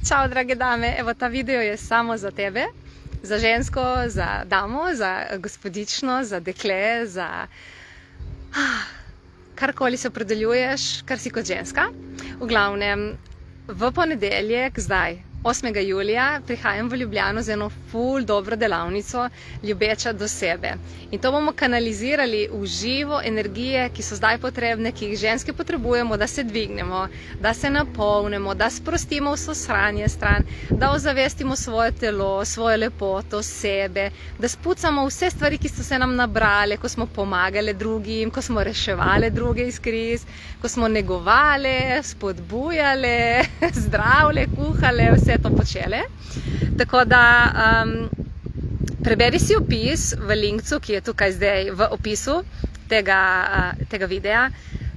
Čau, drage dame, evo ta video je samo za tebe, za žensko, za damo, za gospodično, za dekle, za karkoli se opredeljuješ, kar si kot ženska. V glavnem, v ponedeljek, zdaj, 8. julija, prihajam v Ljubljano z eno ful dobro delavnico Ljubeča do sebe. In to bomo kanalizirali v živo energije, ki so zdaj potrebne, ki jih ženske potrebujemo, da se dvignemo, da se napolnimo, da sprostimo vso sranje stran, da ozavestimo svoje telo, svojo lepoto, sebe, da spucamo vse stvari, ki so se nam nabrale, ko smo pomagali drugim, ko smo reševali druge iz kriz, ko smo negovali, spodbujali, zdravili, kuhali, vse to počele. Tako da preberi si opis v linkcu, ki je tukaj zdaj v opisu tega videa.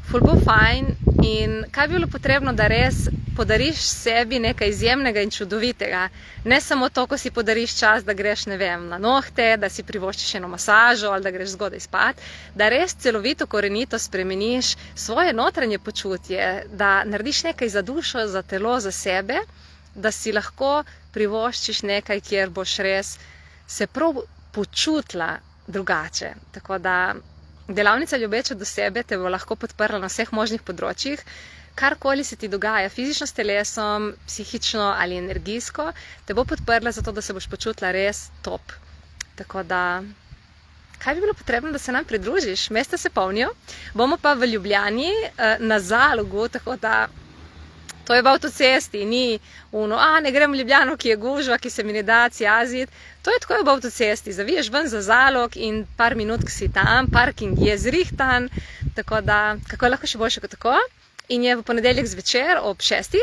Ful bo fajn in kaj bi bilo potrebno, da res podariš sebi nekaj izjemnega in čudovitega. Ne samo to, ko si podariš čas, da greš, ne vem, na nohte, da si privoščiš eno masažo ali da greš zgodaj spat, da res celovito, korenito spremeniš svoje notranje počutje, da narediš nekaj za dušo, za telo, za sebe, da si lahko privoščiš nekaj, kjer boš res se prav počutila drugače. Tako da delavnica Ljubeča do sebe te bo lahko podprla na vseh možnih področjih. Karkoli se ti dogaja fizično s telesom, psihično ali energijsko, te bo podprla zato, da se boš počutila res top. Tako da, kaj bi bilo potrebno, da se nam pridružiš? Mesta se polnijo, bomo pa v Ljubljani na Zalogu, tako da to je v avtocesti, ni ne grem v Ljubljano, ki je gužva, ki se mi ne da cijaziti. To je tako v avtocesti, zaviješ ven za Zalog in par minut, ki si tam, parking je zrihtan, tako da, kako je lahko še boljše kot tako. In je v ponedeljek zvečer ob 6.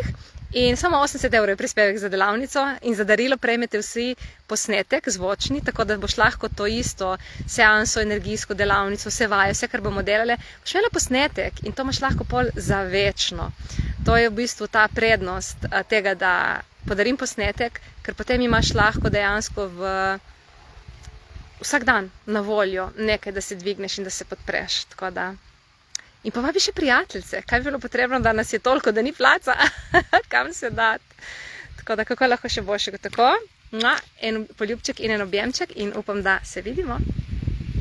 In samo 80 € je prispevek za delavnico in za darilo prejmete vsi posnetek zvočni, tako da boš lahko to isto seanso, energijsko delavnico, vse vaje, vse, kar bomo delali, boš imela posnetek in to imaš lahko pol za večno. To je v bistvu ta prednost tega, da podarim posnetek, ker potem imaš lahko dejansko vsak dan na voljo nekaj, da se dvigneš in da se podpreš. Tako da. In povabi še prijateljice, kaj bi bilo potrebno, da nas je toliko, da ni placa, kam se dati. Tako da, kako lahko še boljše kot tako. En poljubček in en objemček in upam, da se vidimo.